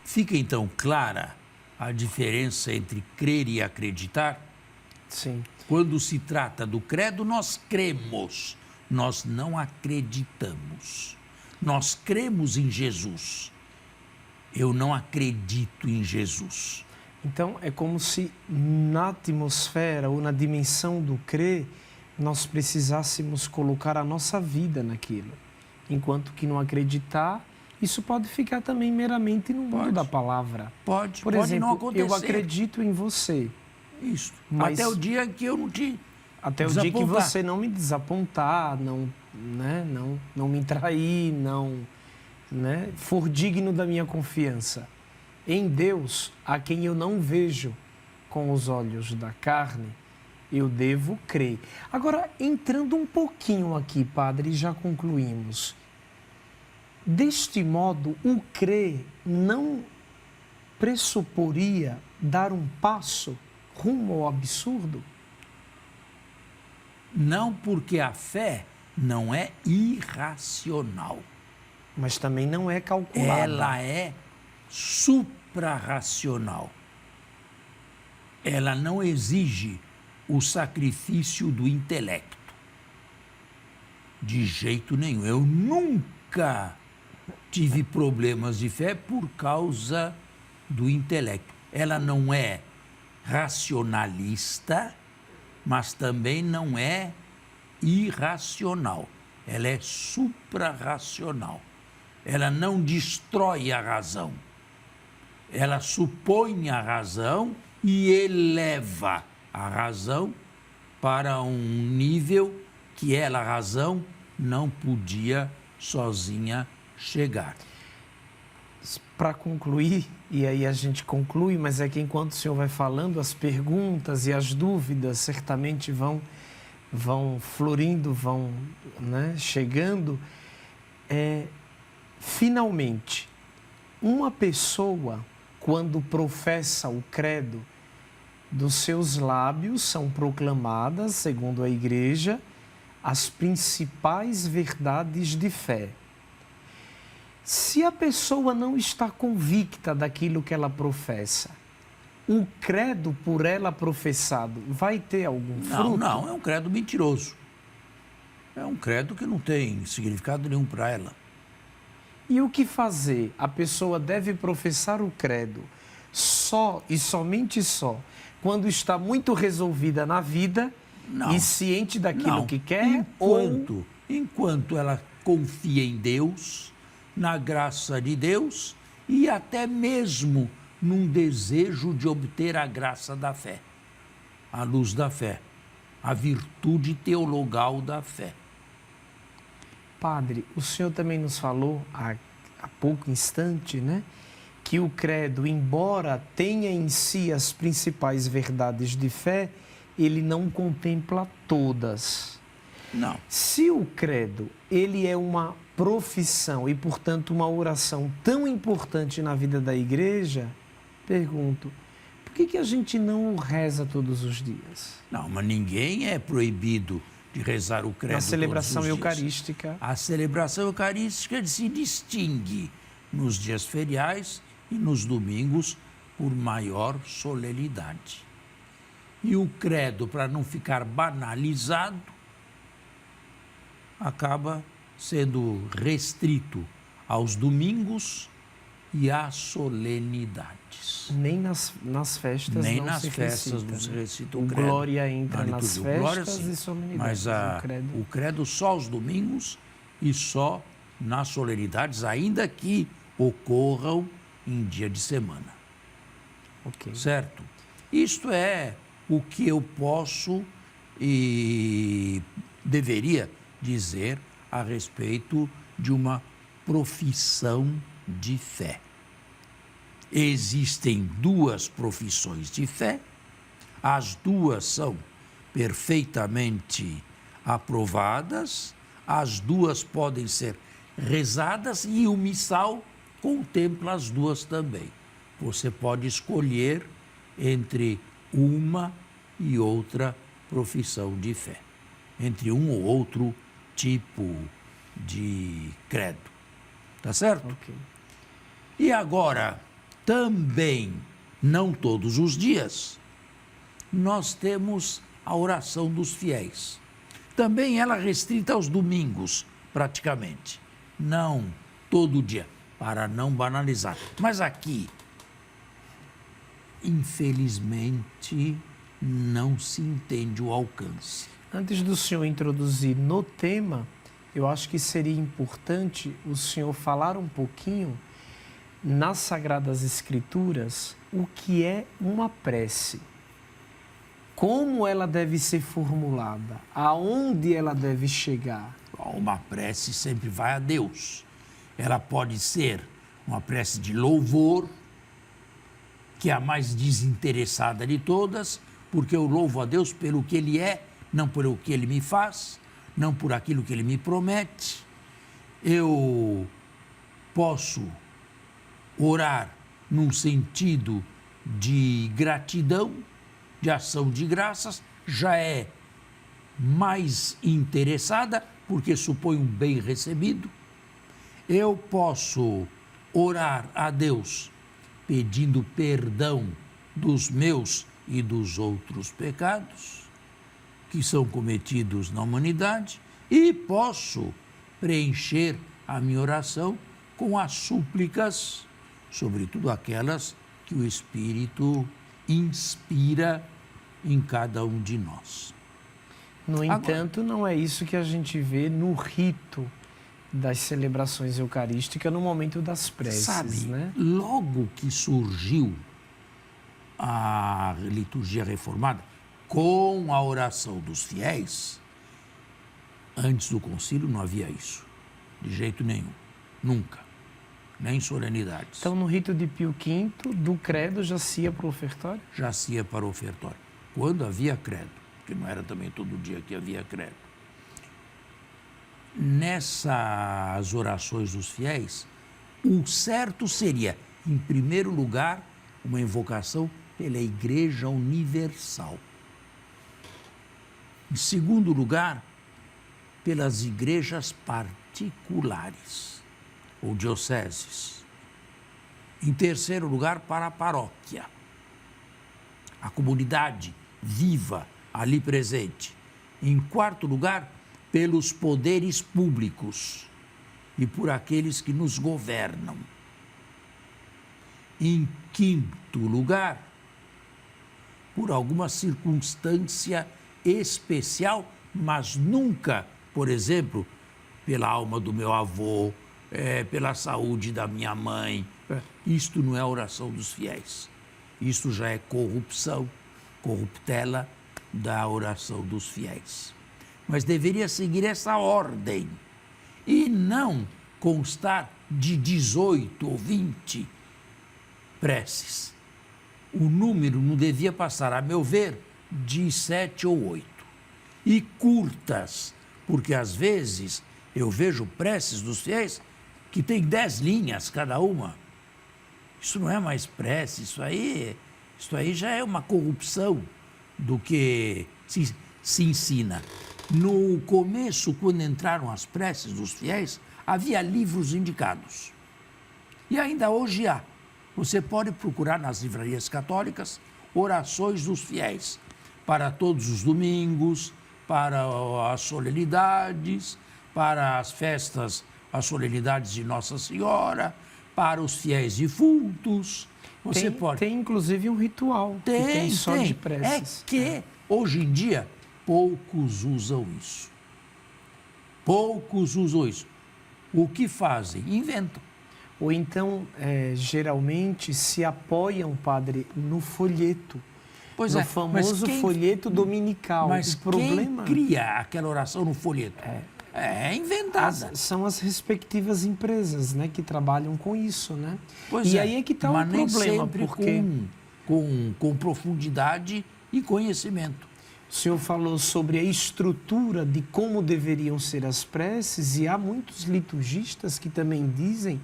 Fica então clara a diferença entre crer e acreditar? Sim. Quando se trata do credo, nós cremos, nós não acreditamos. Nós cremos em Jesus. Eu não acredito em Jesus. Então, é como se na atmosfera ou na dimensão do crer, nós precisássemos colocar a nossa vida naquilo. Enquanto que não acreditar, isso pode ficar também meramente no mundo da palavra. Pode Por exemplo, não acontecer. eu acredito em você. Isso. Mas até o dia que eu não te até o dia que você não me desapontar, não me trair, não for digno da minha confiança. Em Deus, a quem eu não vejo com os olhos da carne, eu devo crer. Agora, entrando um pouquinho aqui, padre, e já concluímos. Deste modo, o crer não pressuporia dar um passo rumo ao absurdo? Não, porque a fé não é irracional. Mas também não é calculada. Ela é suprarracional. Ela não exige o sacrifício do intelecto. De jeito nenhum. Eu nunca tive problemas de fé por causa do intelecto. Ela não é racionalista, mas também não é irracional. Ela é suprarracional. Ela não destrói a razão. Ela supõe a razão e eleva a razão para um nível que ela, a razão, não podia sozinha chegar. Para concluir, e aí a gente conclui, mas é que enquanto o senhor vai falando, as perguntas e as dúvidas certamente vão florindo, vão chegando. Finalmente, uma pessoa, quando professa o credo, dos seus lábios são proclamadas, segundo a Igreja, as principais verdades de fé. Se a pessoa não está convicta daquilo que ela professa, o credo por ela professado vai ter algum fruto? Não, é um credo mentiroso. É um credo que não tem significado nenhum para ela. E o que fazer? A pessoa deve professar o credo só e somente só quando está muito resolvida na vida e ciente daquilo que quer? Enquanto ela confia em Deus, na graça de Deus e até mesmo num desejo de obter a graça da fé, a luz da fé, a virtude teologal da fé. Padre, o senhor também nos falou há pouco instante, que o credo, embora tenha em si as principais verdades de fé, ele não contempla todas. Não. Se o credo, ele é uma profissão e, portanto, uma oração tão importante na vida da Igreja, pergunto, por que a gente não o reza todos os dias? Não, mas ninguém é proibido de rezar o credo. Na celebração todos os dias. eucarística. A celebração eucarística se distingue nos dias feriais e nos domingos por maior solenidade. E o credo, para não ficar banalizado, acaba sendo restrito aos domingos e às solenidades. Nem nas festas Nem não nas se festas recita, não se recita o o credo. glória entra nas festas glória, e solenidades. Mas o credo só aos domingos e só nas solenidades, ainda que ocorram em dia de semana. Okay. Certo? Isto é o que eu posso e deveria dizer a respeito de uma profissão de fé. Existem duas profissões de fé, as duas são perfeitamente aprovadas, as duas podem ser rezadas e o missal contempla as duas também. Você pode escolher entre uma e outra profissão de fé, entre um ou outro tipo de credo. Tá certo? Okay. E agora, Também, não todos os dias, nós temos a oração dos fiéis. Também ela restrita aos domingos, praticamente. Não todo dia, para não banalizar. Mas aqui, infelizmente, não se entende o alcance. Antes do senhor introduzir no tema, eu acho que seria importante o senhor falar um pouquinho nas Sagradas Escrituras o que é uma prece. Como ela deve ser formulada, aonde ela deve chegar. Uma prece sempre vai a Deus. Ela pode ser uma prece de louvor, que é a mais desinteressada de todas, porque eu louvo a Deus pelo que Ele é, não pelo que Ele me faz, não por aquilo que Ele me promete. Eu posso orar num sentido de gratidão, de ação de graças, já é mais interessada, porque supõe um bem recebido. Eu posso orar a Deus pedindo perdão dos meus e dos outros pecados que são cometidos na humanidade, e posso preencher a minha oração com as súplicas, sobretudo aquelas que o Espírito inspira em cada um de nós. No entanto, não é isso que a gente vê no rito das celebrações eucarísticas no momento das preces, sabe, né? Logo que surgiu a liturgia reformada com a oração dos fiéis, antes do concílio não havia isso, de jeito nenhum, nunca, nem solenidades. Então, no rito de Pio V, do credo já se ia para o ofertório? Já se ia para o ofertório, quando havia credo, porque não era também todo dia que havia credo. Nessas orações dos fiéis, o certo seria, em primeiro lugar, uma invocação pela Igreja Universal. Em segundo lugar, pelas igrejas particulares ou dioceses. Em terceiro lugar, para a paróquia, a comunidade viva ali presente. Em quarto lugar, pelos poderes públicos e por aqueles que nos governam. Em quinto lugar, por alguma circunstância especial, mas nunca, por exemplo, pela alma do meu avô, pela saúde da minha mãe. Isto não é a oração dos fiéis. Isto já é corrupção, corruptela da oração dos fiéis. Mas deveria seguir essa ordem e não constar de 18 ou 20 preces. O número não devia passar, a meu ver, de 7 ou 8. E curtas, porque às vezes eu vejo preces dos fiéis que tem 10 linhas cada uma. Isso não é mais prece, isso aí já é uma corrupção do que se ensina. No começo, quando entraram as preces dos fiéis, havia livros indicados. E ainda hoje há. Você pode procurar nas livrarias católicas orações dos fiéis para todos os domingos, para as solenidades, para as festas, as solenidades de Nossa Senhora, para os fiéis defuntos. Você pode... Tem inclusive um ritual que tem só de preces. É que, hoje em dia, poucos usam isso. Poucos usam isso. O que fazem? Inventam. Ou então, geralmente, se apoiam, padre, no folheto. Pois no famoso folheto dominical. Mas quem cria aquela oração no folheto? É inventada. São as respectivas empresas, né, que trabalham com isso, né? Pois aí é que está o problema. Sempre porque com profundidade e conhecimento. O senhor falou sobre a estrutura de como deveriam ser as preces, e há muitos liturgistas que também dizem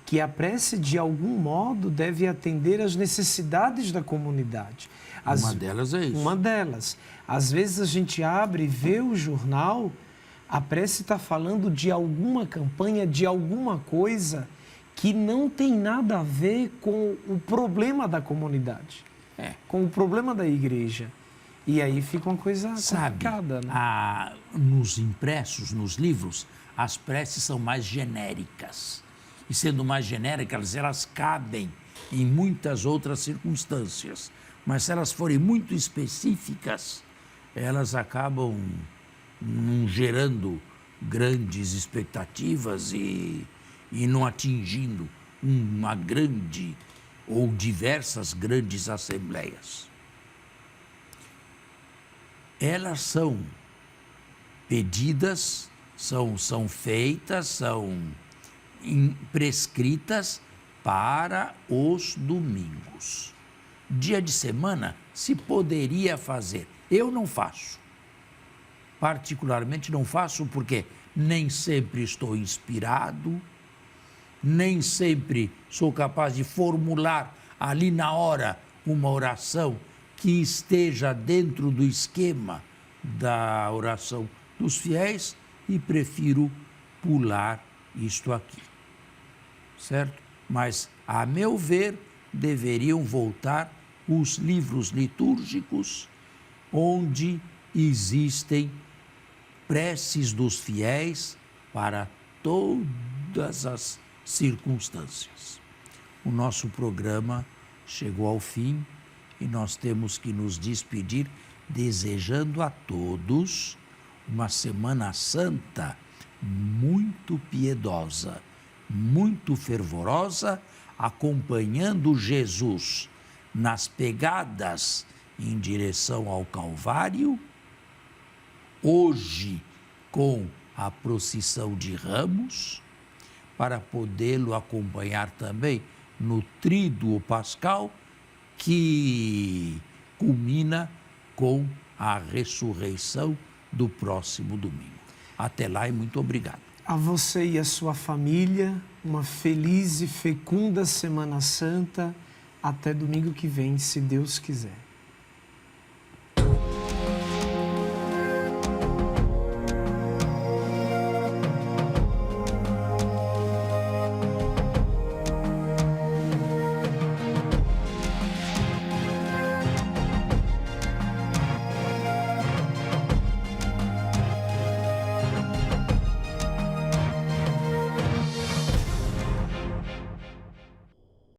que a prece, de algum modo, deve atender às necessidades da comunidade. Uma delas é isso. Uma delas. Às vezes a gente abre e vê o jornal, a prece está falando de alguma campanha, de alguma coisa que não tem nada a ver com o problema da comunidade, com o problema da igreja. E aí fica uma coisa complicada, né? Nos impressos, nos livros, as preces são mais genéricas. E sendo mais genéricas, elas cabem em muitas outras circunstâncias. Mas se elas forem muito específicas, elas acabam não gerando grandes expectativas e não atingindo uma grande ou diversas grandes assembleias. Elas são pedidas, são feitas, são prescritas para os domingos. Dia de semana se poderia fazer. Eu não faço. Particularmente não faço porque nem sempre estou inspirado, nem sempre sou capaz de formular ali na hora uma oração que esteja dentro do esquema da oração dos fiéis e prefiro pular isto aqui, certo? Mas, a meu ver, deveriam voltar os livros litúrgicos onde existem preces dos fiéis para todas as circunstâncias. O nosso programa chegou ao fim e nós temos que nos despedir desejando a todos uma Semana Santa muito piedosa, muito fervorosa, acompanhando Jesus nas pegadas em direção ao Calvário, hoje com a procissão de Ramos, para podê-lo acompanhar também no Tríduo Pascal, que culmina com a ressurreição do próximo domingo. Até lá e muito obrigado. A você e a sua família, uma feliz e fecunda Semana Santa. Até domingo que vem, se Deus quiser.